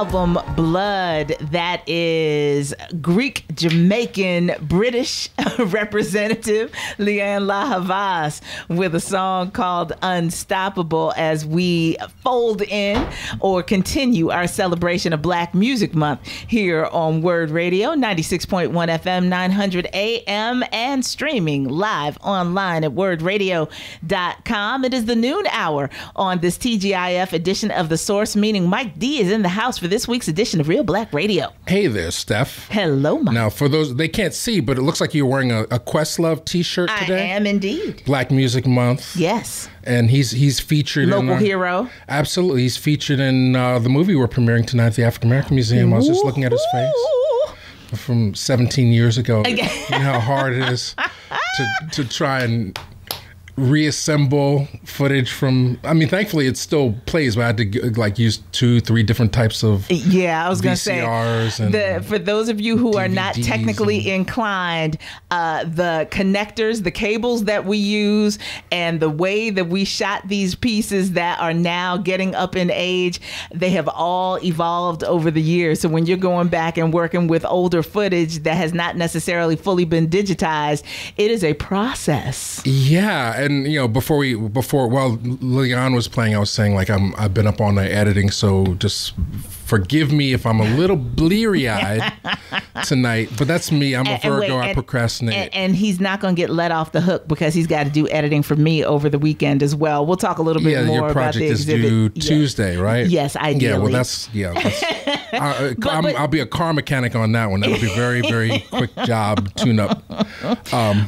album Blood. That is Greek, Jamaican, British representative Lianne La Havas with a song called Unstoppable as we fold in or continue our celebration of Black Music Month here on Word Radio, 96.1 FM, 900 AM, and streaming live online at wordradio.com. It is the noon hour on this TGIF edition of The Source, meaning Mike D is in the house for this week's edition of Reelblack Radio. Hey there, Steph. Hello, Mike. Now, for those, they can't see, but it looks like you're wearing a Questlove t-shirt today. I am indeed. Black Music Month. Yes. And he's featured Local hero. Absolutely. He's featured in the movie we're premiering tonight at the African American Museum. I was just looking at his face from 17 years ago. You know how hard it is to try and reassemble footage from, I mean, thankfully it still plays, but I had to use 2-3 different types of I was going to say, and for those of you who DVDs are not technically inclined, the connectors, the cables that we use, and the way that we shot these pieces that are now getting up in age, they have all evolved over the years. So when you're going back and working with older footage that has not necessarily fully been digitized, it is a process. Yeah. And before while Leon was playing, I was saying I've been up all night editing, so just forgive me if I'm a little bleary-eyed tonight. But that's me. I'm a Virgo. I procrastinate. And he's not going to get let off the hook because he's got to do editing for me over the weekend as well. We'll talk a little bit more about the exhibit. Your project is due Tuesday, right? Yes, ideally. Yeah, well, that's I'll be a car mechanic on that one. That'll be a very, very quick job, tune-up.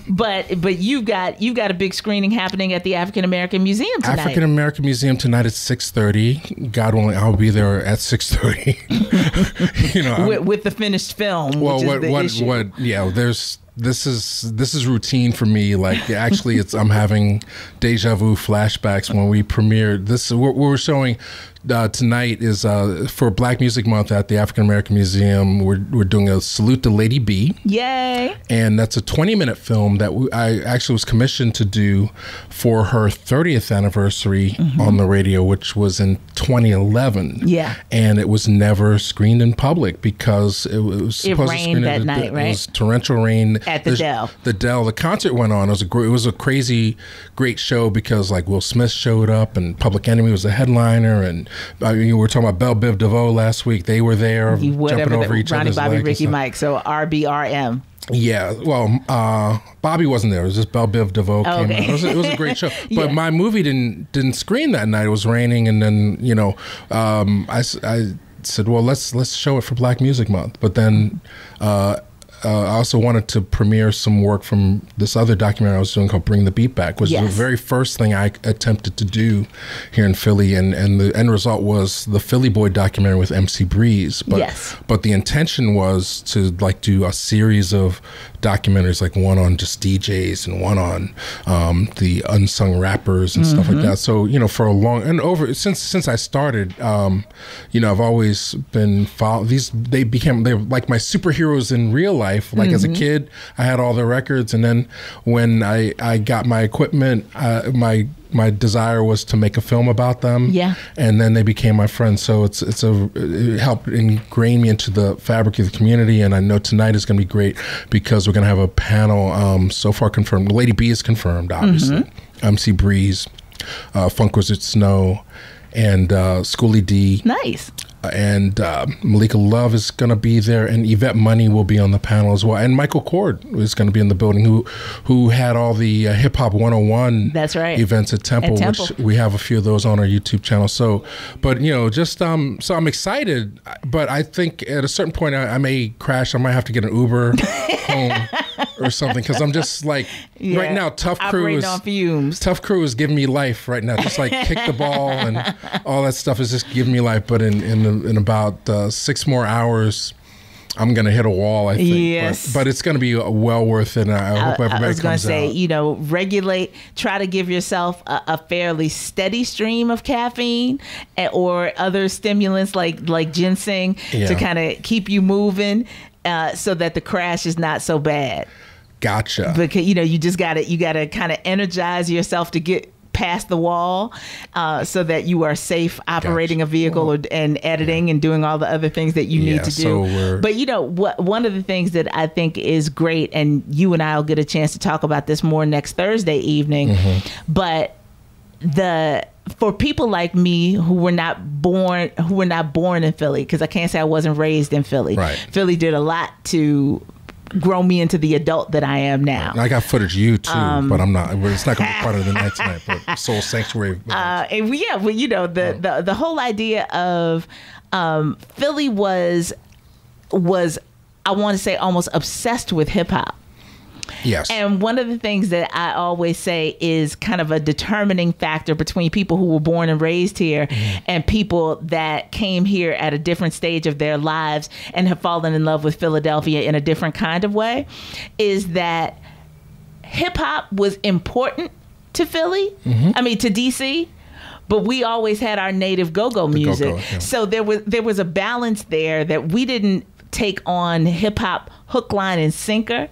But you've got a big screening happening at the African American Museum tonight. African American Museum tonight at 6:30. God willing, I'll be there at 6:30. with the finished film. Well, which is the issue. Yeah, this is routine for me. Actually, I'm having deja vu flashbacks when we premiered this. What we're showing tonight is for Black Music Month at the African American Museum. We're doing a salute to Lady B. Yay! And that's a 20-minute film that I actually was commissioned to do for her 30th anniversary on the radio, which was in 2011. Yeah. And it was never screened in public because it was supposed to screen that night, right? It was torrential rain at the Dell. The Dell. The concert went on. It was a crazy, great show because Will Smith showed up and Public Enemy was the headliner, and we were talking about Belle Biv DeVoe last week. They were there, jumping over each other's Ronnie, Bobby, legs. Ricky, Mike. So RBRM. Yeah, well, Bobby wasn't there. It was just Belle Biv DeVoe came out. It was a great show. But my movie didn't screen that night. It was raining, and then I said, well, let's show it for Black Music Month. But then I also wanted to premiere some work from this other documentary I was doing called Bring the Beat Back, which was the very first thing I attempted to do here in Philly. And the end result was the Philly Boy documentary with MC Breeze. But the intention was to do a series of documentaries, one on just DJs and one on the unsung rappers and stuff like that. So, for a long since I started, I've always been they're like my superheroes in real life. As a kid, I had all the records, and then when I got my equipment, my desire was to make a film about them. Yeah. And then they became my friends. So it helped ingrain me into the fabric of the community. And I know tonight is going to be great because we're going to have a panel so far confirmed. Lady B is confirmed, obviously. MC Breeze, Funk Wizard Snow, and Schoolie D. Nice. And Malika Love is going to be there, and Yvette Money will be on the panel as well, and Michael Cord is going to be in the building, who had all the Hip Hop 101 events at Temple, which we have a few of those on our YouTube channel. So, but so I'm excited, but I think at a certain point I may crash. I might have to get an Uber home or something, because I'm just right now, Tough Crew is giving me life right now. Just kick the ball and all that stuff is just giving me life. But in about 6 more hours, I'm going to hit a wall, I think. Yes. But it's going to be well worth it. And I hope everybody comes out. I was going to say, try to give yourself a fairly steady stream of caffeine or other stimulants like ginseng to kind of keep you moving so that the crash is not so bad. Gotcha. Because, you just got to kind of energize yourself to get past the wall so that you are safe operating a vehicle and editing and doing all the other things that you need to do. But you know, one of the things that I think is great, and you and I will get a chance to talk about this more next Thursday evening, but for people like me who were not born in Philly, because I can't say I wasn't raised in Philly. Right. Philly did a lot to grow me into the adult that I am now. And I got footage of you too, but I'm not. It's not going to be part of the night tonight. But Soul Sanctuary. And you know, the whole idea of Philly was I want to say almost obsessed with hip hop. Yes. And one of the things that I always say is kind of a determining factor between people who were born and raised here and people that came here at a different stage of their lives and have fallen in love with Philadelphia in a different kind of way is that hip hop was important to Philly. I mean, to DC. But we always had our native go-go music. So there was a balance there that we didn't take on hip hop hook, line, and sinker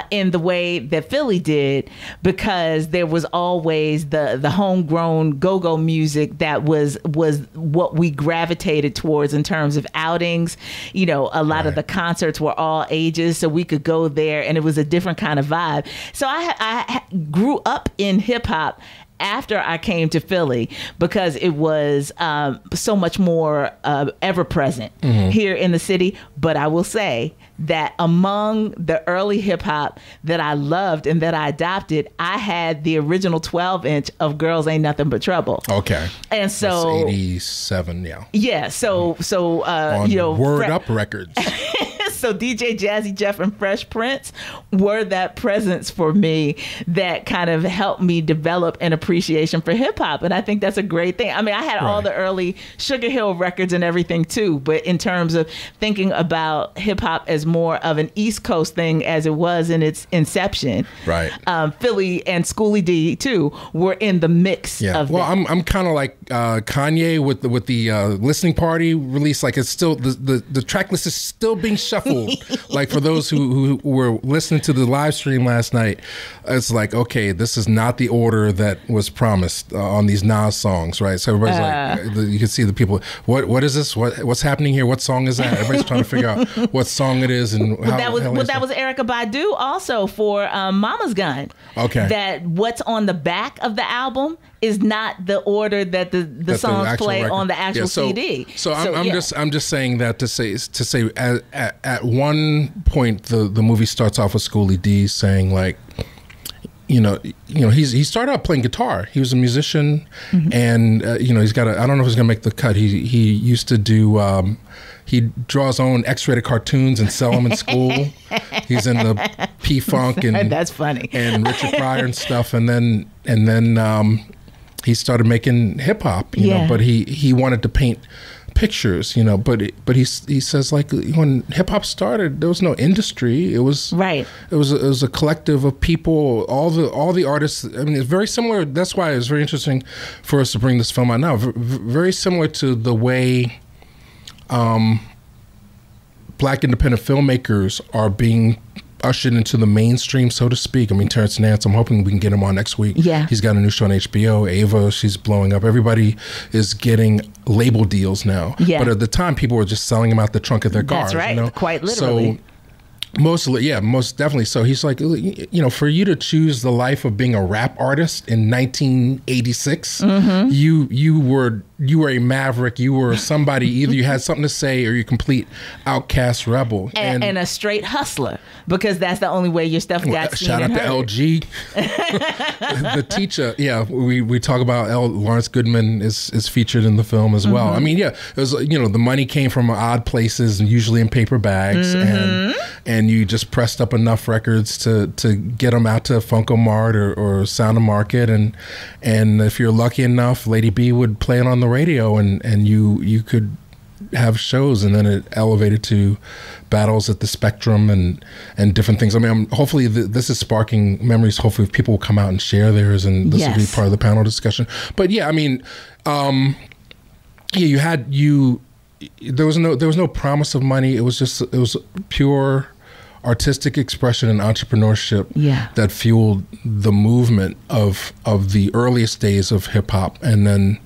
in the way that Philly did, because there was always the homegrown go-go music that was what we gravitated towards in terms of outings. You know, a lot of the concerts were all ages, so we could go there, and it was a different kind of vibe. So I grew up in hip hop after I came to Philly because it was so much more ever present here in the city. But I will say that among the early hip hop that I loved and that I adopted, I had the original 12-inch of Girls Ain't Nothing But Trouble. Okay. And so that's 87, yeah. Yeah, so on, you know, Word Up Records. So DJ Jazzy Jeff and Fresh Prince were that presence for me that kind of helped me develop an appreciation for hip hop. And I think that's a great thing. I mean, I had all the early Sugar Hill records and everything too, but in terms of thinking about hip hop as more of an East Coast thing as it was in its inception, right? Philly and Schoolie D too were in the mix of well, that. I'm kind of like Kanye with the listening party release. Like, it's still the track list is still being shuffled. Like, for those who were listening to the live stream last night, it's like, okay, this is not the order that was promised on these Nas songs, right? So everybody's like, you can see the people, what is this? What's happening here? What song is that? Everybody's trying to figure out what song it is and how. That was Erykah Badu also for Mama's Gun. Okay. That what's on the back of the album is not the order that the songs play on the actual CD. So I'm just saying that to say at one point the movie starts off with Schoolie D saying, like, you know he started out playing guitar. He was a musician, and he's got I don't know if he's gonna make the cut. He used to do he draws his own X-rated cartoons and sell them in school. He's in the P-Funk and that's funny, and Richard Pryor and stuff, and then he started making hip hop, you know, but he wanted to paint pictures, you know, but he says, like, when hip hop started, there was no industry. It was it was a collective of people, all the artists. I mean, it's very similar. That's why it's very interesting for us to bring this film out now. Very similar to the way Black independent filmmakers are being ushered into the mainstream, so to speak. I mean, Terrence Nance, I'm hoping we can get him on next week. Yeah. He's got a new show on HBO. Ava, she's blowing up. Everybody is getting label deals now. Yeah. But at the time, people were just selling them out the trunk of their cars. That's right, you know? Quite literally. So, most definitely. So he's like, you know, for you to choose the life of being a rap artist in 1986, you were a maverick. You were somebody. Either you had something to say or you're a complete outcast rebel and a straight hustler, because that's the only way your stuff got seen. Shout out to LG, the teacher. Yeah, we talk about Lawrence Goodman is featured in the film as well. I mean, yeah, it was, you know, the money came from odd places and usually in paper bags, and you just pressed up enough records to get them out to Funko-Mart or Sound of Market, and if you're lucky enough, Lady B would play it on the radio, and you could have shows, and then it elevated to battles at the Spectrum and different things. I mean, hopefully this is sparking memories. Hopefully people will come out and share theirs, and this will be part of the panel discussion. But yeah, I mean, there was no promise of money. It was pure artistic expression and entrepreneurship Yeah. that fueled the movement of the earliest days of hip hop. And then,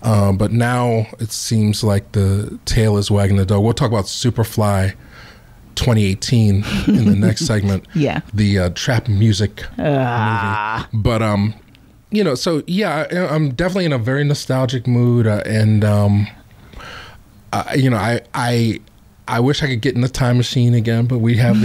but now it seems like the tail is wagging the dog. We'll talk about Superfly 2018 in the next segment. Yeah. The trap music movie. But, you know, so yeah, I'm definitely in a very nostalgic mood. And, you know, I wish I could get in the time machine again, but we have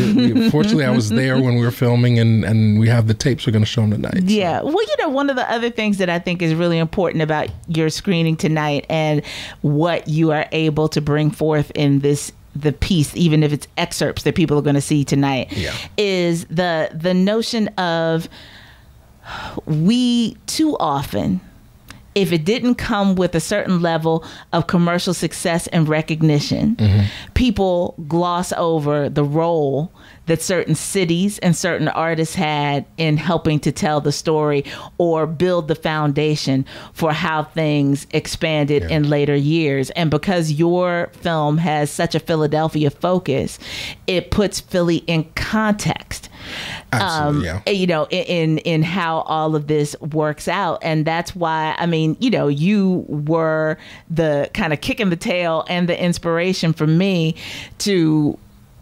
fortunately I was there when we were filming, and we have the tapes. We're going to show them tonight. Yeah. Well, you know, one of the other things that I think is really important about your screening tonight and what you are able to bring forth in the piece, even if it's excerpts that people are going to see tonight, is the notion of, we too often, if it didn't come with a certain level of commercial success and recognition, people gloss over the role that certain cities and certain artists had in helping to tell the story or build the foundation for how things expanded in later years. And because your film has such a Philadelphia focus, it puts Philly in context. Absolutely, you know, in how all of this works out. And that's why, I mean, you know, you were the kind of kick in the tail and the inspiration for me to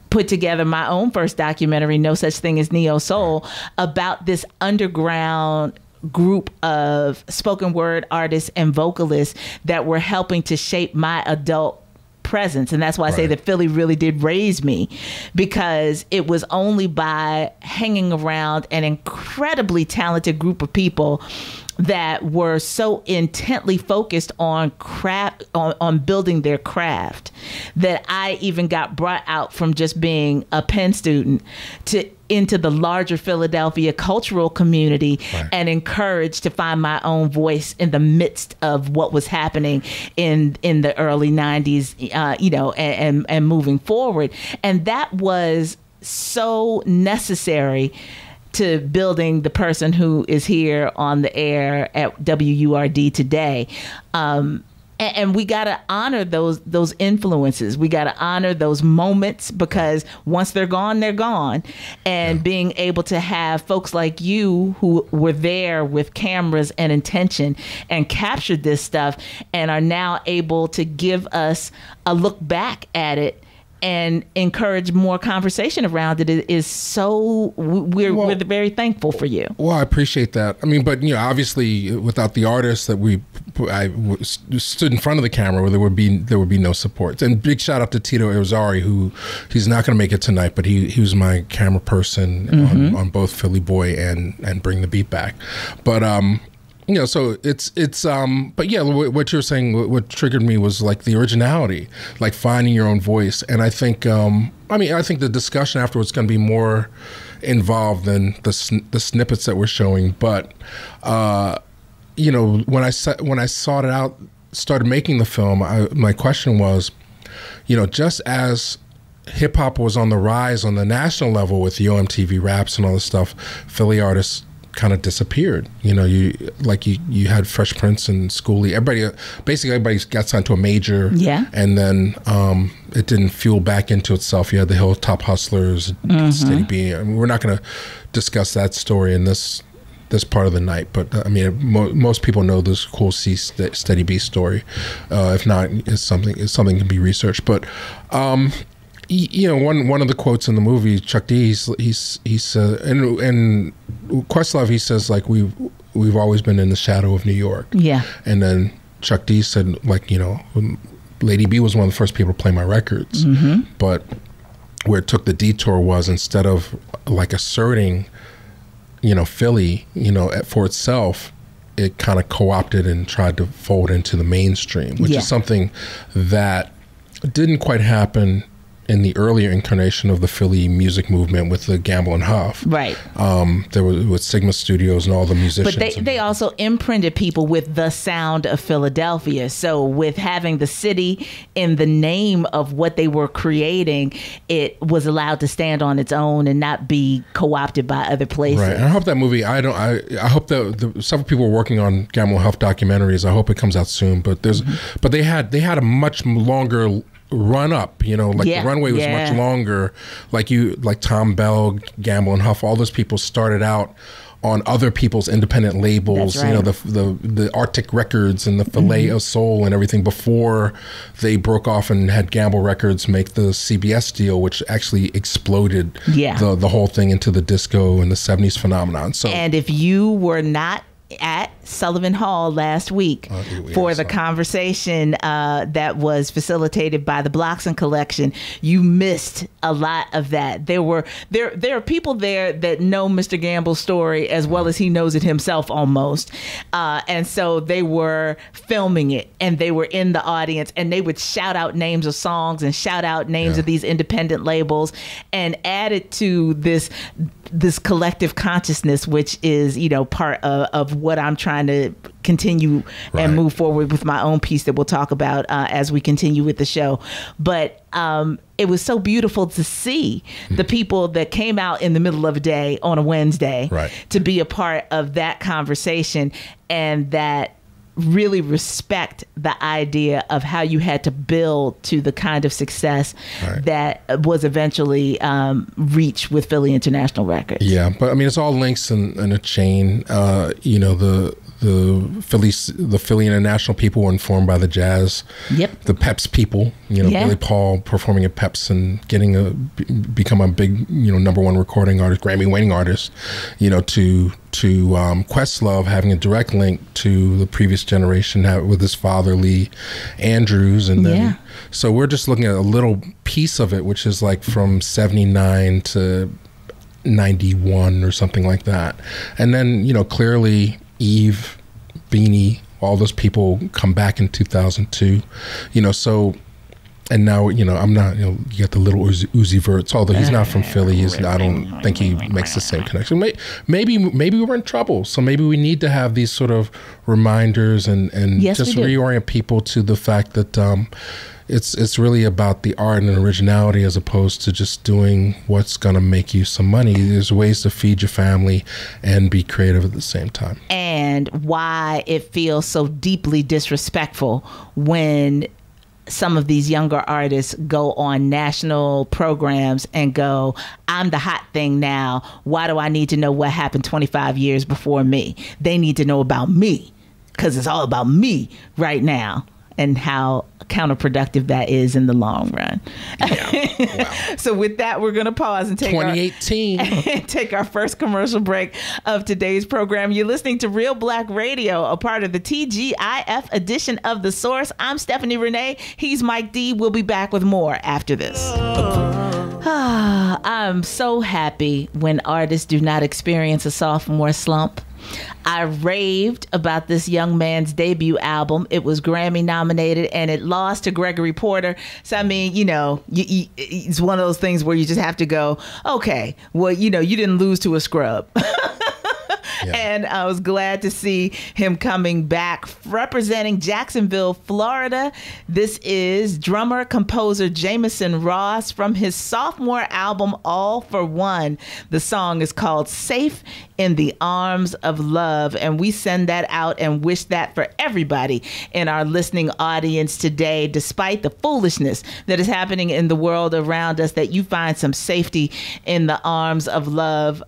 put together my own first documentary, No Such Thing as Neo Soul, about this underground group of spoken word artists and vocalists that were helping to shape my adult presence. And that's why I say that Philly really did raise me, because it was only by hanging around an incredibly talented group of people that were so intently focused on craft, on building their craft, that I even got brought out from just being a Penn student to into the larger Philadelphia cultural community and encouraged to find my own voice in the midst of what was happening in the early 90s, you know, and moving forward. And that was so necessary to building the person who is here on the air at WURD today. And we got to honor those influences. We got to honor those moments, because once they're gone, they're gone. And being able to have folks like you who were there with cameras and intention and captured this stuff and are now able to give us a look back at it and encourage more conversation around it is so, we're very thankful for you. Well, I appreciate that. I mean, but you know, obviously, without the artists that I stood in front of the camera, there would be no support. And big shout out to Tito Irizarry, who he's not going to make it tonight, but he was my camera person on both Philly Boy and Bring the Beat Back. But you know, so it's but yeah, what you were saying, what triggered me was like the originality, like finding your own voice. And I think I think the discussion afterwards is going to be more involved than the snippets that we're showing. But you know, when I sought it out, started making the film, my question was, you know, just as hip hop was on the rise on the national level with the OMTV Raps and all this stuff, Philly artists kind of disappeared. You know, you had Fresh Prince and Schoolie. Everybody got signed to a major. Yeah. And then it didn't fuel back into itself. You had the Hilltop Hustlers, Steady B. I mean, we're not going to discuss that story in this part of the night, but I mean, most people know this Cool C Steady B story. If not, it's something can be researched. But you know, one of the quotes in the movie, Chuck D, he said, and Questlove, he says, like, we've always been in the shadow of New York. Yeah. And then Chuck D said, like, you know, Lady B was one of the first people to play my records, but where it took the detour was, instead of like asserting, you know, Philly, you know, for itself, it kind of co-opted and tried to fold into the mainstream, which is something that didn't quite happen in the earlier incarnation of the Philly music movement with the Gamble and Huff. Right. There was with Sigma Studios and all the musicians. But they also imprinted people with the sound of Philadelphia. So with having the city in the name of what they were creating, it was allowed to stand on its own and not be co-opted by other places. Right. And I hope that movie, I hope that several people are working on Gamble and Huff documentaries. I hope it comes out soon. But but they had a much longer run up, you know, like the runway was much longer. Like Tom Bell, Gamble and Huff, all those people started out on other people's independent labels, you know, the Arctic Records and the Filet of Soul and everything before they broke off and had Gamble Records make the CBS deal, which actually exploded the whole thing into the disco and the 70s phenomenon. So, and if you were not at Sullivan Hall last week for the conversation that was facilitated by the Bloxon Collection, you missed a lot of that. There are people there that know Mr. Gamble's story as well as he knows it himself almost. And so they were filming it and they were in the audience and they would shout out names of songs and shout out names of these independent labels and add it to this collective consciousness, which is, you know, part of what I'm trying to continue and move forward with my own piece that we'll talk about as we continue with the show. But it was so beautiful to see the people that came out in the middle of a day on a Wednesday to be a part of that conversation and that really respect the idea of how you had to build to the kind of success that was eventually reached with Philly International Records. Yeah, but I mean, it's all links in a chain. You know, the Philly International people were informed by the Jazz. The Peps people, you know, Billy Paul performing at Peps and become a big, you know, #1 recording artist, Grammy winning artist, you know, to Questlove having a direct link to the previous generation with his father, Lee Andrews. And then, so we're just looking at a little piece of it, which is like from 79 to 91 or something like that. And then, you know, clearly Eve, Beanie, all those people come back in 2002, you know, so, and now, you know, I'm not, you know, you got the little Uzi Verts, although he's not from Philly. I don't think he makes the same connection. Maybe we're in trouble. So maybe we need to have these sort of reminders and just reorient people to the fact that it's really about the art and originality as opposed to just doing what's going to make you some money. There's ways to feed your family and be creative at the same time. And why it feels so deeply disrespectful when some of these younger artists go on national programs and go, I'm the hot thing now. Why do I need to know what happened 25 years before me? They need to know about me because it's all about me right now, and how counterproductive that is in the long run. Wow. So with that, we're going to pause and take 2018 take our first commercial break of today's program. You're listening to Reelblack Radio, a part of the TGIF edition of The Source. I'm Stephanie Renee. He's Mike D. We'll be back with more after this. I'm so happy when artists do not experience a sophomore slump. I raved about this young man's debut album. It was Grammy nominated and it lost to Gregory Porter. So, I mean, you know, it's one of those things where you just have to go, okay, well, you know, you didn't lose to a scrub. And I was glad to see him coming back representing Jacksonville, Florida. This is drummer, composer Jameson Ross from his sophomore album, All for One. The song is called Safe in the Arms of Love. And we send that out and wish that for everybody in our listening audience today, despite the foolishness that is happening in the world around us, that you find some safety in the arms of love,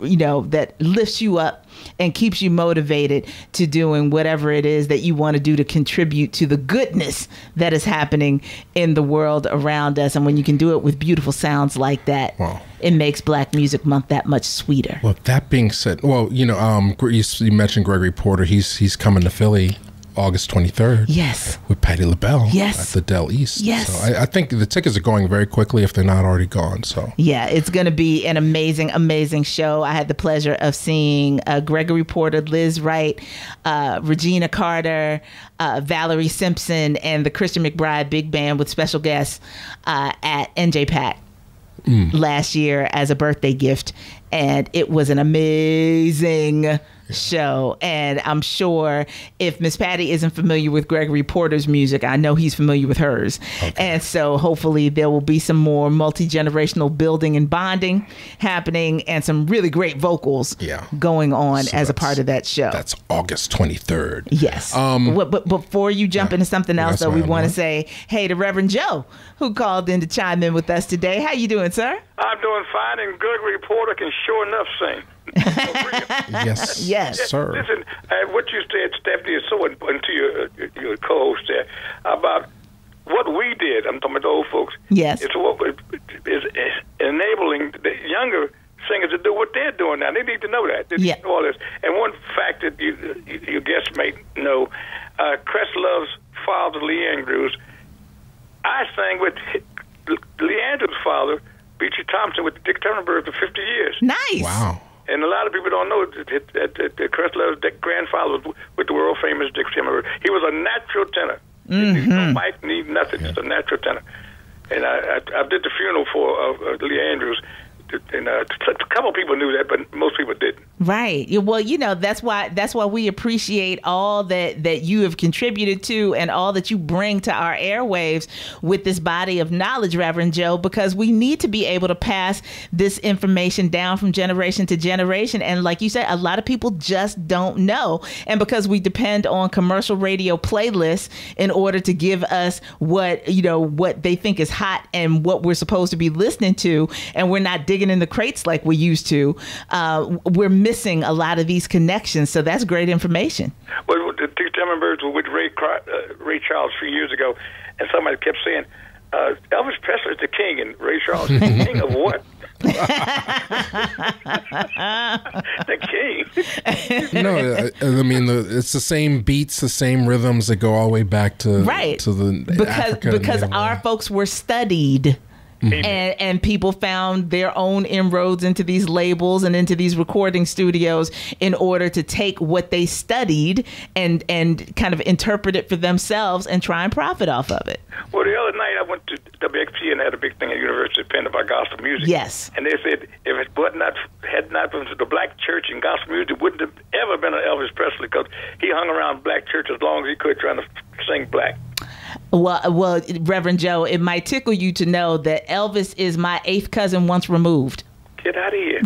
you know, that lifts you up and keeps you motivated to doing whatever it is that you want to do to contribute to the goodness that is happening in the world around us. And when you can do it with beautiful sounds like that, it makes Black Music Month that much sweeter. Well, that being said, well, you know, you mentioned Gregory Porter. He's coming to Philly August 23rd. Yes. With Patti LaBelle. Yes. At the Del East. Yes. So I think the tickets are going very quickly if they're not already gone. So yeah, it's going to be an amazing, amazing show. I had the pleasure of seeing Gregory Porter, Liz Wright, Regina Carter, Valerie Simpson, and the Christian McBride Big Band with special guests at NJPAC last year as a birthday gift. and it was an amazing show. And I'm sure if Miss Patty isn't familiar with Gregory Porter's music, I know he's familiar with hers. Okay. And so hopefully there will be some more multi-generational building and bonding happening, and some really great vocals going on as a part of that show. That's August 23rd. Yes. But before you jump into something else, though, we want to say hey to Reverend Joe, who called in to chime in with us today. How you doing, sir? I'm doing fine, and Gregory Porter can sure enough sing. Yes, sir. Listen, what you said, Stephanie, is so important to your co-host there about what we did. I'm talking about the old folks. Yes. It's what is enabling the younger singers to do what they're doing now. They need to know that. They need to know all this. And one fact that your guests may know, Crestlove's father, Lee Andrews, I sang with Lee Andrews' father, Beecher Thompson, with the Dick Turner Bird for 50 years. Nice. Wow. And a lot of people don't know that Crestlove's grandfather was with the world-famous Dick Turner Bird. He was a natural tenor. Mm-hmm. No mic, need nothing, just a natural tenor. And I did the funeral for Lee Andrews. And a couple of people knew that, but most people didn't. Right. Well, that's why we appreciate all that you have contributed to, and all that you bring to our airwaves with this body of knowledge, Reverend Joe, because we need to be able to pass this information down from generation to generation. And like you said, a lot of people just don't know. And because we depend on commercial radio playlists in order to give us what they think is hot and what we're supposed to be listening to, and we're not digging in the crates like we used to, we're missing a lot of these connections. So that's great information. Well, the Dick Turner Birds were with Ray Charles a few years ago, and somebody kept saying, Elvis Presley is the king, and Ray Charles is the king of what? The king. No, I mean it's the same beats, the same rhythms that go all the way back to the because our folks were studied. Mm-hmm. And people found their own inroads into these labels and into these recording studios in order to take what they studied and kind of interpret it for themselves and try and profit off of it. Well, the other night I went to WXP and had a big thing at University of Penn about gospel music. Yes. And they said if it had not been for the black church and gospel music, it wouldn't have ever been an Elvis Presley, because he hung around black church as long as he could trying to sing black. Well, Reverend Joe, it might tickle you to know that Elvis is my 8th cousin once removed. Get out of here.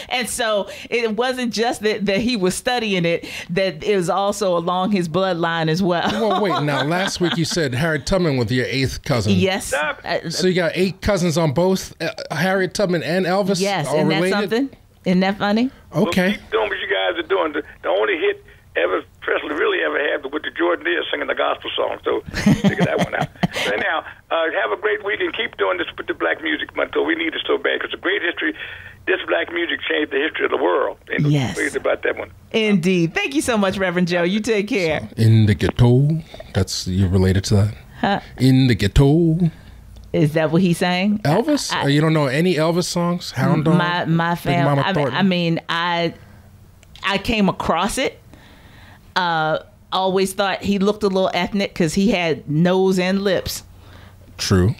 And so it wasn't just that he was studying it, that it was also along his bloodline as well. Well, wait, now, last week you said Harriet Tubman was your 8th cousin. Yes. So you got 8 cousins on both Harriet Tubman and Elvis? Yes, isn't that something? Isn't that funny? Okay. Well, keep doing what you guys are doing. The only hit Elvis Presley really ever had with the Jordanaires singing the gospel song. So figure that one out. So anyhow, have a great week, and keep doing this with the Black Music Month. We need it so bad, because it's a great history. This black music changed the history of the world. And yes. We're about that one. Indeed. Thank you so much, Reverend Joe. You take care. So, in the ghetto. You're related to that? Huh? In the ghetto. Is that what he's saying? Elvis? You don't know any Elvis songs? Hound Dog? My family. I came across it. Always thought he looked a little ethnic because he had nose and lips. True.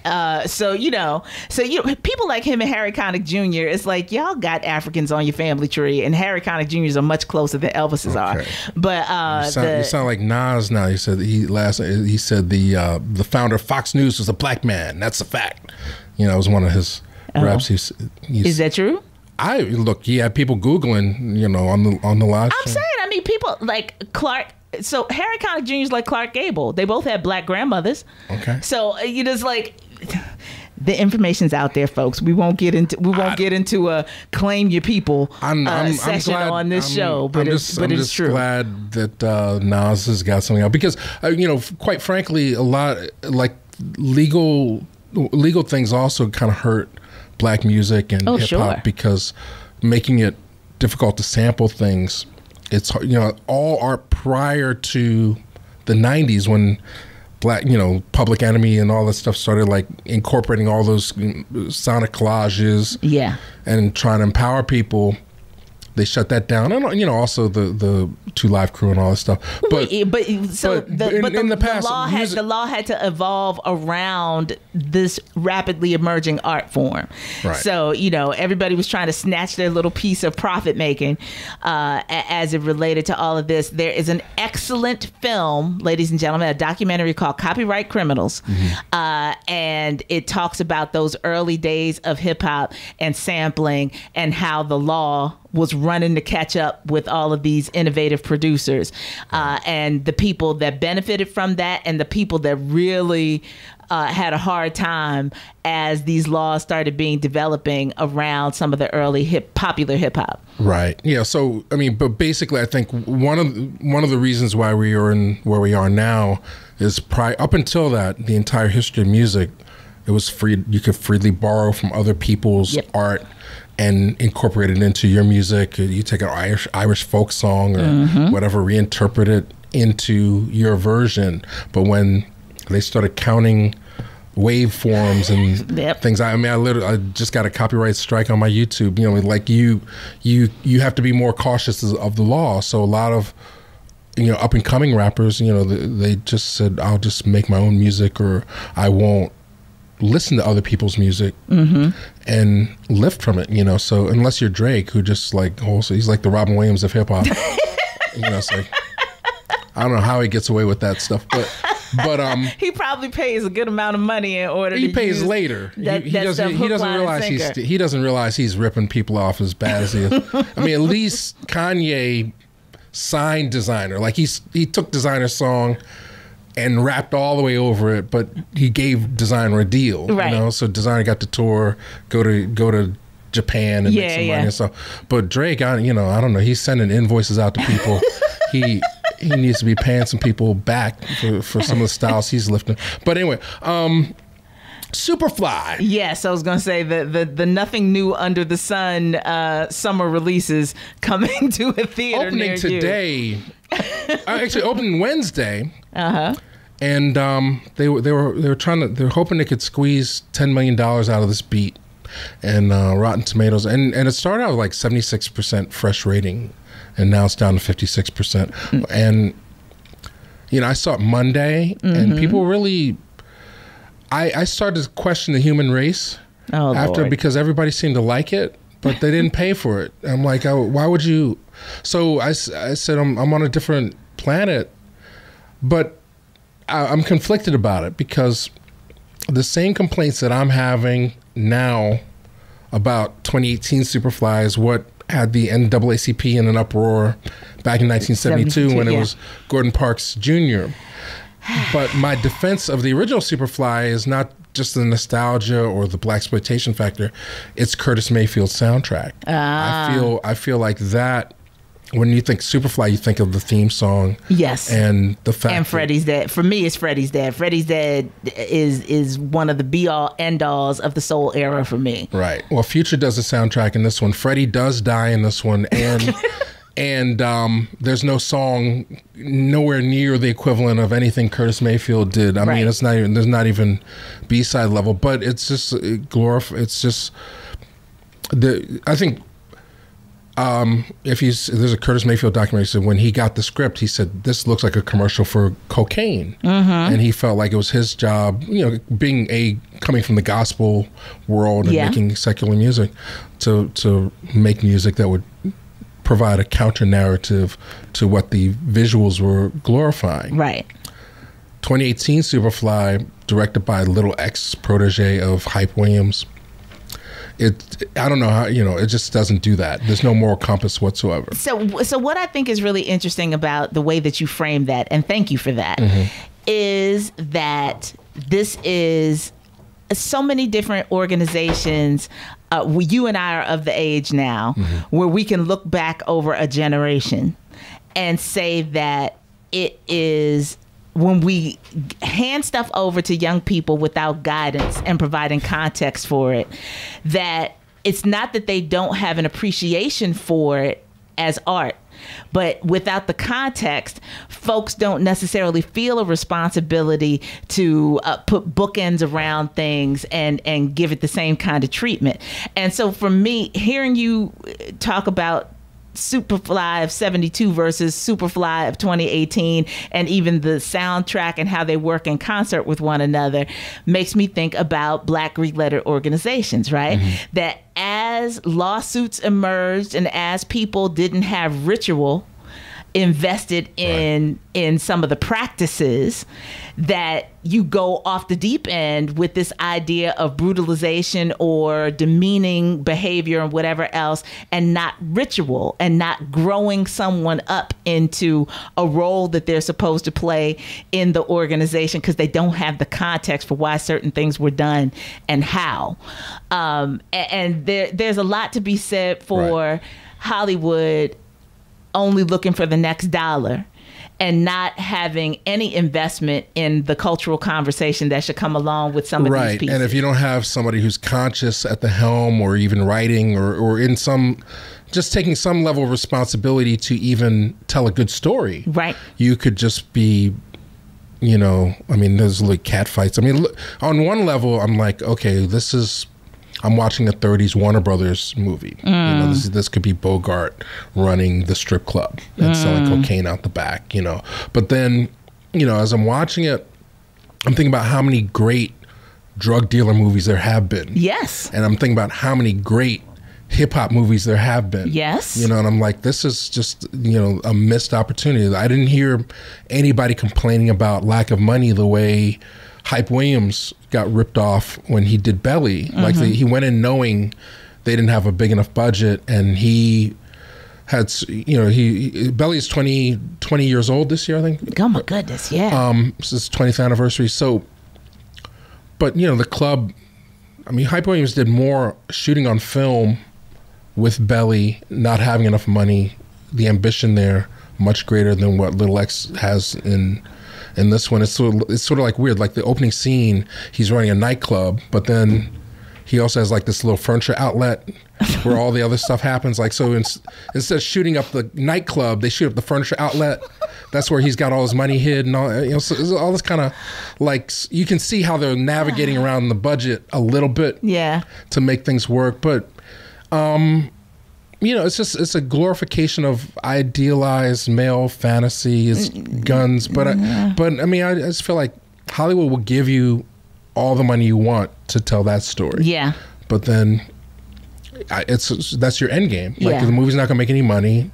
So people like him and Harry Connick Jr., it's like, y'all got Africans on your family tree, and Harry Connick Jr.'s are much closer than Elvis's are. But you sound like Nas now. He said he said the founder of Fox News was a black man. That's a fact. It was one of his raps. Is that true? He had people Googling, on the live. I'm saying, people like Clark. So Harry Connick Jr. is like Clark Gable. They both had black grandmothers. Okay. So it's like the information's out there, folks. We won't get into a claim your people session on this show, but it's true. I'm just glad that Nas has got something out, because quite frankly, a lot like legal things also kind of hurt black music and hip hop, because making it difficult to sample things. It's all art prior to the 90s, when black, Public Enemy and all that stuff started like incorporating all those sonic collages, and trying to empower people. They shut that down, and also the Two Live Crew and all that stuff. The law had to evolve around this rapidly emerging art form. Right. So, you know, everybody was trying to snatch their little piece of profit making as it related to all of this. There is an excellent film, ladies and gentlemen, a documentary called Copyright Criminals. And it talks about those early days of hip hop and sampling and how the law was running to catch up with all of these innovative producers, and the people that benefited from that and the people that really had a hard time as these laws started being developing around some of the early popular hip hop. Right. Yeah. So, I mean, but basically, I think one of the reasons why we are in where we are now is up until that, the entire history of music, it was free. You could freely borrow from other people's art and incorporate it into your music. You take an Irish folk song or whatever, reinterpret it into your version. But when they started counting waveforms and things, I mean, I just got a copyright strike on my YouTube. You know, like you have to be more cautious of the law. So a lot of, you know, up and coming rappers, you know, they just said, I'll just make my own music, or I won't listen to other people's music and lift from it, you know. So unless you're Drake, who just like also, he's like the Robin Williams of hip hop. You know, it's like, I don't know how he gets away with that stuff, but he probably pays a good amount of money in order. He pays later. He doesn't realize he's ripping people off as bad as he is. I mean, at least Kanye signed Designer. Like he took Designer's song and rapped all the way over it, but he gave Designer a deal, right? You know, so Designer got to tour, go to Japan and make some money and stuff. But Drake, I don't know. He's sending invoices out to people. He needs to be paying some people back for some of the styles he's lifting. But anyway, Superfly. Yes, I was going to say the Nothing New Under the Sun summer releases coming to a theater opening near today. Actually, opening Wednesday. And they were hoping they could squeeze $10 million out of this beat. And Rotten Tomatoes, and it started out with like 76% fresh rating, and now it's down to 56%. And you know, I saw it Monday, and people really, I started to question the human race because everybody seemed to like it, but they didn't pay for it. I'm like, why would you? So I said, I'm on a different planet, but I'm conflicted about it because the same complaints that I'm having now about 2018 Superfly is what had the NAACP in an uproar back in 1972 when it was Gordon Parks Jr. But my defense of the original Superfly is not just the nostalgia or the blaxploitation factor; it's Curtis Mayfield's soundtrack. I feel like that. When you think Superfly, you think of the theme song. Yes. And the fact. And Freddie's Dead. For me, it's Freddie's Dead. Freddie's Dead is one of the be-all, end-alls of the soul era for me. Right. Well, Future does the soundtrack in this one. Freddie does die in this one. And and there's no song nowhere near the equivalent of anything Curtis Mayfield did. I mean, it's not even, there's not even B-side level. But it's just it's just, I think... there's a Curtis Mayfield documentary, so when he got the script, he said, this looks like a commercial for cocaine. And he felt like it was his job, you know, coming from the gospel world and making secular music, to make music that would provide a counter narrative to what the visuals were glorifying. Right. 2018 Superfly, directed by Little X, protege of Hype Williams. I don't know how, you know, it just doesn't do that. There's no moral compass whatsoever. So what I think is really interesting about the way that you frame that, and thank you for that, is that this is so many different organizations. You and I are of the age now where we can look back over a generation and say that it is, when we hand stuff over to young people without guidance and providing context for it, that it's not that they don't have an appreciation for it as art, but without the context, folks don't necessarily feel a responsibility to put bookends around things and give it the same kind of treatment. And so for me, hearing you talk about Superfly of 72 versus Superfly of 2018, and even the soundtrack and how they work in concert with one another makes me think about Black Greek letter organizations, right? That as lawsuits emerged and as people didn't have ritual invested in some of the practices, that you go off the deep end with this idea of brutalization or demeaning behavior and whatever else, and not ritual, and not growing someone up into a role that they're supposed to play in the organization because they don't have the context for why certain things were done and how. And there's a lot to be said for Hollywood only looking for the next dollar and not having any investment in the cultural conversation that should come along with some of these pieces. And if you don't have somebody who's conscious at the helm or even writing or in some, just taking some level of responsibility to even tell a good story, you could just be, you know, I mean, there's like cat fights. I mean, look, on one level, I'm like, okay, I'm watching a 30s Warner Brothers movie. You know, this could be Bogart running the strip club and selling cocaine out the back, you know. But then, you know, as I'm watching it, I'm thinking about how many great drug dealer movies there have been. Yes. And I'm thinking about how many great hip hop movies there have been. Yes. You know, and I'm like, this is just, you know, a missed opportunity. I didn't hear anybody complaining about lack of money the way Hype Williams got ripped off when he did Belly. Like he went in knowing they didn't have a big enough budget, and he had, you know, Belly is 20 years old this year, I think. Oh my goodness, yeah. It's his 20th anniversary. So, but you know, the club, I mean, Hype Williams did more shooting on film with Belly, not having enough money, the ambition there much greater than what Little X has in this one. It's sort of like weird. Like the opening scene, he's running a nightclub, but then he also has like this little furniture outlet where all the other stuff happens. Like, so instead of shooting up the nightclub, they shoot up the furniture outlet. That's where he's got all his money hid and all. You know, so all this kind of like, you can see how they're navigating around the budget a little bit, to make things work. But you know, it's a glorification of idealized male fantasies, guns. But I mean, I just feel like Hollywood will give you all the money you want to tell that story. Yeah. But then that's your end game. Like the movie's not gonna make any money.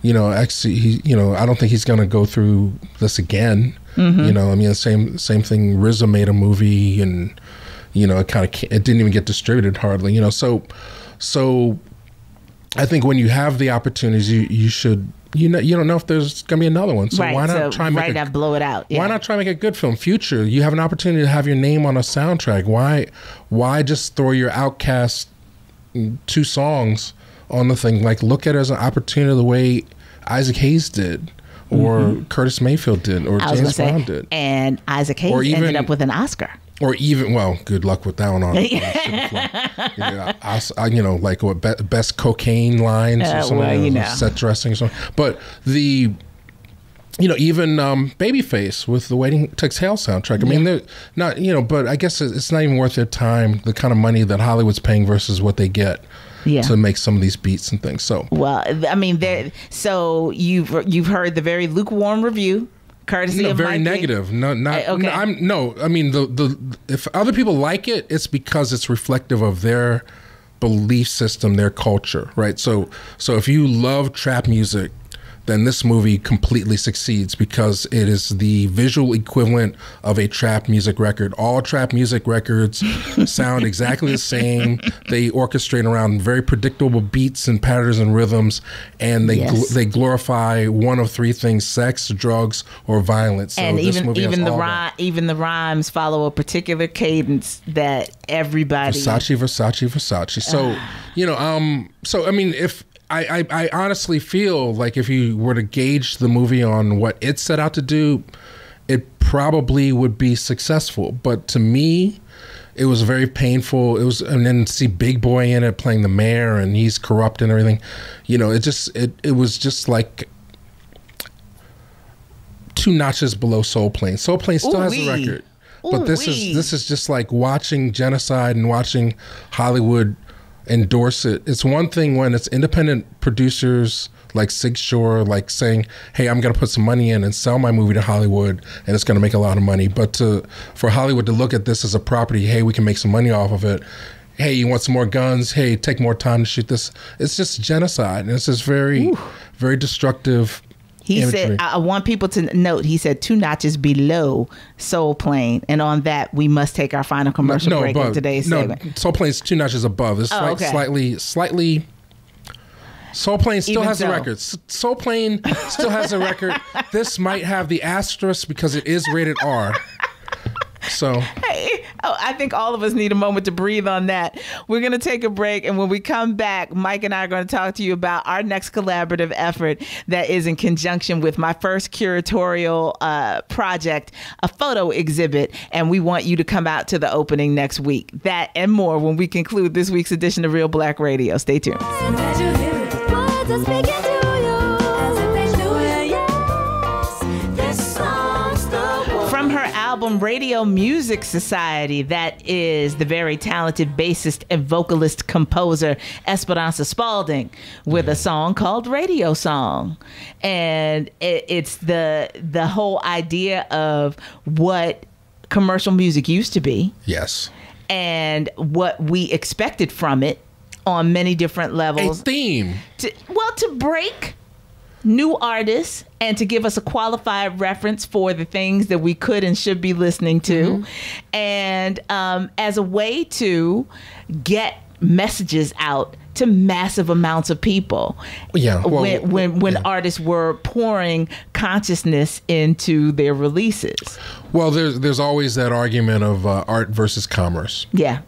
You know, actually, I don't think he's gonna go through this again. You know, I mean, the same thing. RZA made a movie, and you know, it didn't even get distributed hardly. You know, so. I think when you have the opportunities, you should, you don't know if there's going to be another one. So why not try and not blow it out? Yeah. Why not try and make a good film? Future, you have an opportunity to have your name on a soundtrack. Why just throw your Outcast 2 songs on the thing? Like, look at it as an opportunity the way Isaac Hayes did, or Curtis Mayfield did, or James Brown did. And Isaac Hayes ended up with an Oscar. Or even, well, good luck with that one on Superfly. You know, like what best cocaine lines or something, well, you know, set dressing or something. But you know, even Babyface with the Waiting to Exhale soundtrack. I mean, they're not, you know, but I guess it's not even worth their time, the kind of money that Hollywood's paying versus what they get to make some of these beats and things. So, well, I mean, so you've heard the very lukewarm review. Courtesy of very negative. No, not okay. I mean, if other people like it, it's because it's reflective of their belief system, their culture, right? So if you love trap music, then this movie completely succeeds because it is the visual equivalent of a trap music record. All trap music records sound exactly the same. They orchestrate around very predictable beats and patterns and rhythms, and they glorify one of 3 things: sex, drugs, or violence. So and even the rhymes follow a particular cadence that everybody Versace. So you know, so I mean, I honestly feel like if you were to gauge the movie on what it set out to do, it probably would be successful. But to me, it was very painful. And then see Big Boy in it playing the mayor, and he's corrupt and everything. You know, it was just like 2 notches below Soul Plane. Soul Plane still has a record, but this is just like watching genocide and watching Hollywood endorse it. It's one thing when it's independent producers like Sig Shore, like saying, hey, I'm going to put some money in and sell my movie to Hollywood and it's going to make a lot of money. But for Hollywood to look at this as a property, hey, we can make some money off of it. Hey, you want some more guns? Hey, take more time to shoot this. It's just genocide. And it's just very, very destructive. He imagery. said, I want people to note, he said 2 notches below Soul Plane. And on that, we must take our final commercial break in today's segment. Soul Plane's 2 notches above. It's slightly. Soul Plane still has a record. Soul Plane still has a record. This might have the asterisk because it is rated R. So hey, I think all of us need a moment to breathe on that. We're going to take a break, and when we come back, Mike and I are going to talk to you about our next collaborative effort that is in conjunction with my first curatorial project, a photo exhibit, and we want you to come out to the opening next week. That and more when we conclude this week's edition of Real Black Radio. Stay tuned. From her album Radio Music Society, that is the very talented bassist and vocalist composer Esperanza Spalding with a song called Radio Song. And it's the whole idea of what commercial music used to be. Yes. And what we expected from it on many different levels. A theme. To break new artists and to give us a qualified reference for the things that we could and should be listening to. And as a way to get messages out to massive amounts of people. Yeah. Well, when artists were pouring consciousness into their releases. Well, there's always that argument of art versus commerce. Yeah.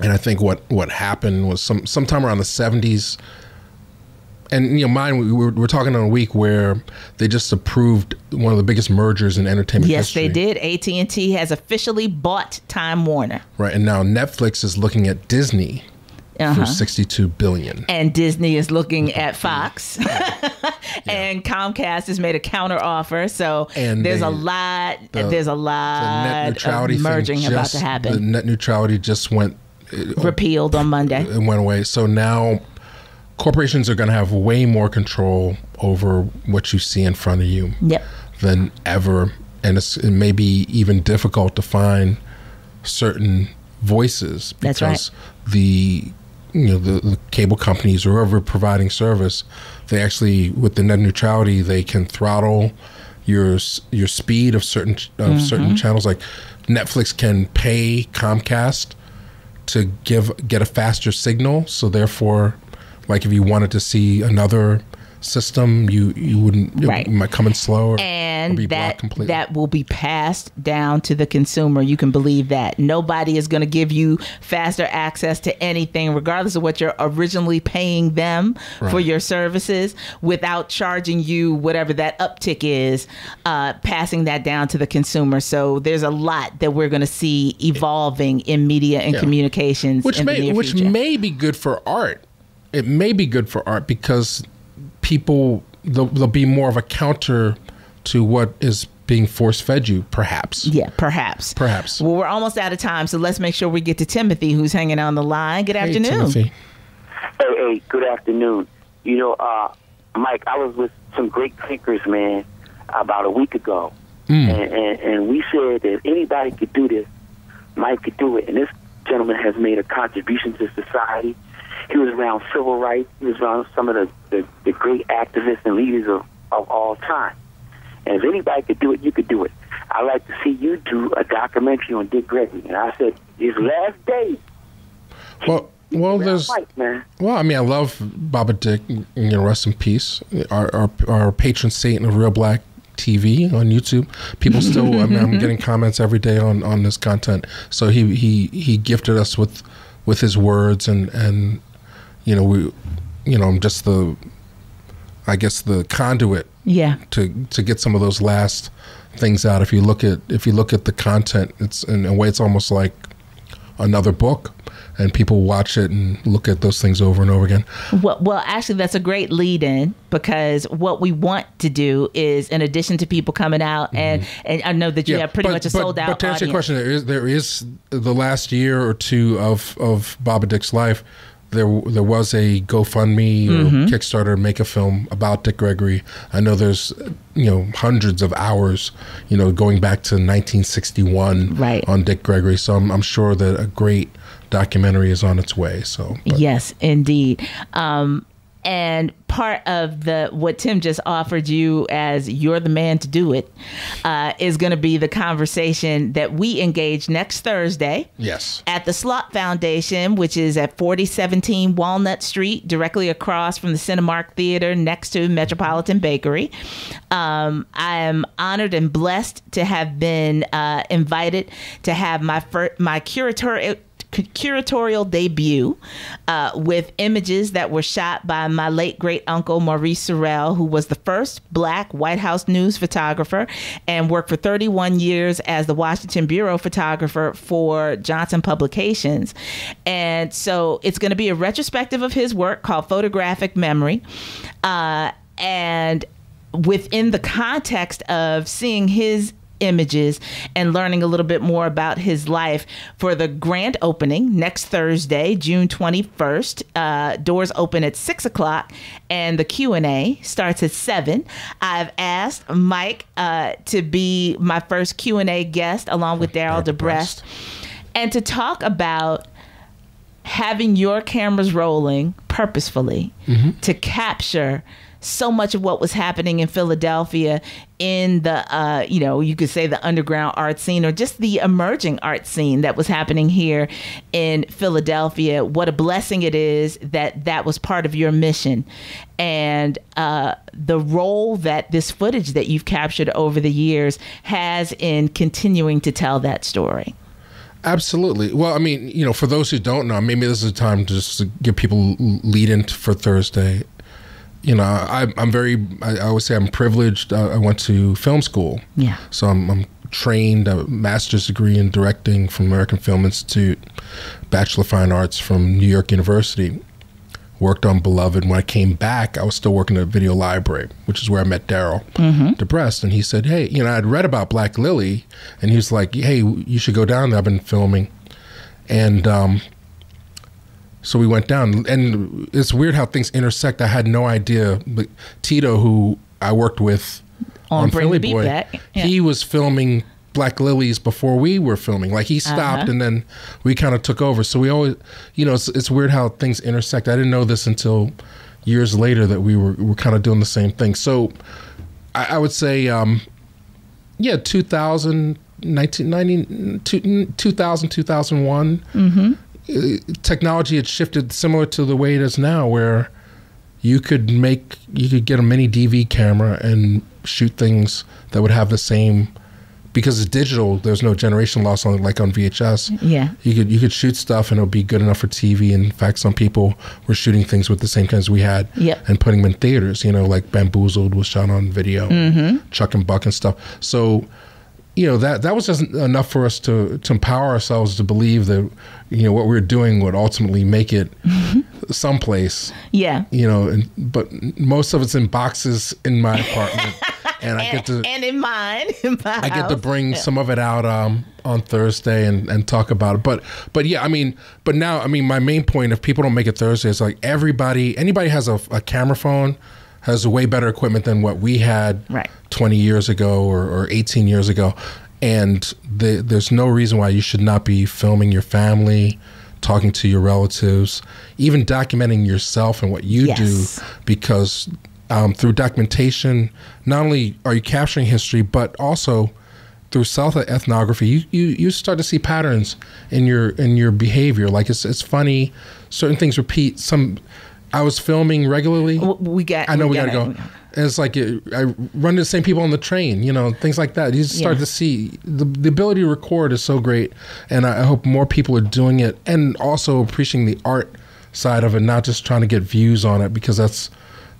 And I think what happened was sometime around the 70s, and we're talking on a week where they just approved one of the biggest mergers in entertainment history. Yes, they did. AT&T has officially bought Time Warner. Right, and now Netflix is looking at Disney for $62 billion. And Disney is looking at Fox. And Comcast has made a counter offer. So there's a lot of merging about to happen. The net neutrality just went repealed on Monday. It went away. So now corporations are going to have way more control over what you see in front of you than ever. And it may be even difficult to find certain voices because the cable companies or whoever providing service, they actually, with the net neutrality, they can throttle your speed of certain channels. Like Netflix can pay Comcast to get a faster signal, so therefore, like if you wanted to see another system, you wouldn't. It might come in slower, and be blocked completely. That will be passed down to the consumer. You can believe that. Nobody is going to give you faster access to anything, regardless of what you're originally paying them for your services, without charging you whatever that uptick is, passing that down to the consumer. So there's a lot that we're going to see evolving in media and communications, which may be good for art. It may be good for art because people, there'll be more of a counter to what is being force-fed you, perhaps. Yeah, perhaps. Well, we're almost out of time, so let's make sure we get to Timothy, who's hanging on the line. Good afternoon. Timothy. Hey, good afternoon. Mike, I was with some great thinkers, man, about a week ago. And we said that if anybody could do this, Mike could do it. And this gentleman has made a contribution to society. He was around civil rights. He was around some of the great activists and leaders of all time. And if anybody could do it, you could do it. I'd like to see you do a documentary on Dick Gregory. And I said, his last days. Well, there's. Man. Well, I mean, I love Baba Dick. Rest in peace. Our patron saint of Reelblack TV on YouTube. People still. I'm getting comments every day on this content. So he gifted us with his words and. I'm just the conduit to get some of those last things out. If you look at the content, it's in a way it's almost like another book, and people watch it and look at those things over and over again. Well, actually, that's a great lead-in, because what we want to do is, in addition to people coming out, and I know that you have pretty much a sold-out But to answer audience. your question, there is the last year or two of Baba Dick's life, there was a GoFundMe or Kickstarter, make a film about Dick Gregory. I know there's hundreds of hours, going back to 1961 on Dick Gregory. So I'm sure that a great documentary is on its way. Yes, indeed. And part of what Tim just offered you as you're the man to do it is going to be the conversation that we engage next Thursday. Yes. At the Slot Foundation, which is at 4017 Walnut Street, directly across from the Cinemark Theater next to Metropolitan Bakery. I am honored and blessed to have been invited to have my curatorial debut with images that were shot by my late great uncle Maurice Sorrell, who was the first Black White House news photographer and worked for 31 years as the Washington bureau photographer for Johnson Publications. And so it's going to be a retrospective of his work called Photographic Memory. And within the context of seeing his images and learning a little bit more about his life, for the grand opening next Thursday, June 21st. Doors open at 6 o'clock and the Q&A starts at 7. I've asked Mike to be my first Q&A guest, along with Daryl DeBrest, and to talk about having your cameras rolling purposefully to capture so much of what was happening in Philadelphia in the, you could say the underground art scene, or just the emerging art scene that was happening here in Philadelphia. What a blessing it is that was part of your mission, and the role that this footage that you've captured over the years has in continuing to tell that story. Absolutely. Well, I mean, for those who don't know, maybe this is a time just to give people lead in for Thursday. I always say I'm privileged. I went to film school. Yeah. So I'm trained, a master's degree in directing from American Film Institute, Bachelor of Fine Arts from New York University. Worked on Beloved. When I came back, I was still working at a video library, which is where I met Daryl DeBrest. And he said, hey, I'd read about Black Lily, and he was like, hey, you should go down there. I've been filming. And so we went down, and it's weird how things intersect. I had no idea, but Tito, who I worked with on Philly Boy, he was filming Black Lilies before we were filming. Like, he stopped and then we kind of took over. So we always, it's weird how things intersect. I didn't know this until years later that we were kind of doing the same thing. So I would say, 2000, 2001, technology had shifted similar to the way it is now, where you could get a mini DV camera and shoot things that would have the same, because it's digital, there's no generation loss on like on VHS. Yeah. You could shoot stuff and it'll be good enough for TV. In fact, some people were shooting things with the same kinds we had and putting them in theaters, like Bamboozled was shot on video, Chuck and Buck and stuff. So, that was just enough for us to empower ourselves to believe that, what we were doing would ultimately make it someplace. Yeah. But most of it's in boxes in my apartment. And I get to, and in mine, I get to bring some of it out on Thursday and talk about it. But yeah, but now, my main point, if people don't make it Thursday, is like anybody has a camera phone, has way better equipment than what we had 20 years ago or 18 years ago. And there's no reason why you should not be filming your family, talking to your relatives, even documenting yourself and what you do, because through documentation, not only are you capturing history, but also through self-ethnography, you start to see patterns in your behavior. Like, it's funny, certain things repeat. I was filming regularly. I know we gotta go. And it's like I run into the same people on the train, things like that. You start to see the ability to record is so great, and I hope more people are doing it, and also appreciating the art side of it, not just trying to get views on it, because that's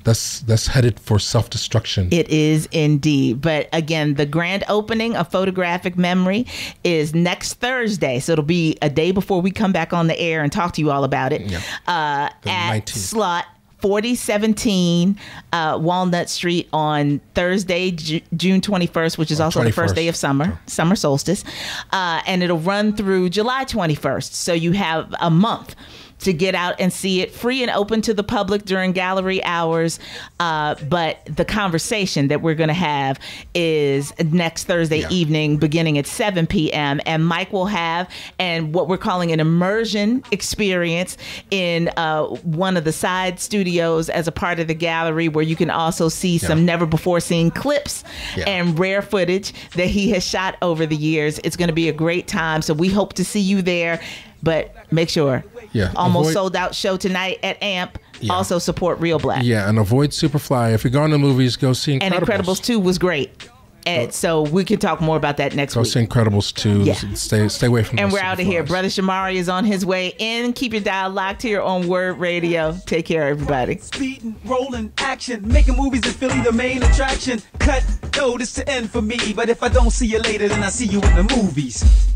that's headed for self-destruction. It is indeed. But again, the grand opening of Photographic Memory is next Thursday. So it'll be a day before we come back on the air and talk to you all about it. Yeah. At 19th. slot 4017 Walnut Street on Thursday, June 21st, which is also 21st. The first day of summer solstice. And it'll run through July 21st. So you have a month to get out and see it, free and open to the public during gallery hours. But the conversation that we're going to have is next Thursday evening, beginning at 7 p.m. And Mike will have what we're calling an immersion experience in one of the side studios as a part of the gallery, where you can also see some never before seen clips and rare footage that he has shot over the years. It's going to be a great time. So we hope to see you there. But make sure, almost sold out show tonight at AMP. Also support Reelblack. Yeah, and avoid Superfly. If you're going to movies, go see Incredibles. And Incredibles 2 was great. And so we can talk more about that next week. Go see Incredibles 2. Yeah. Stay away from And we're out of here. Brother Shamari is on his way in. Keep your dial locked here on Word Radio. Take care, everybody. Speeding, rolling, action, making movies in Philly the main attraction. Cut, this to end for me. But if I don't see you later, then I see you in the movies.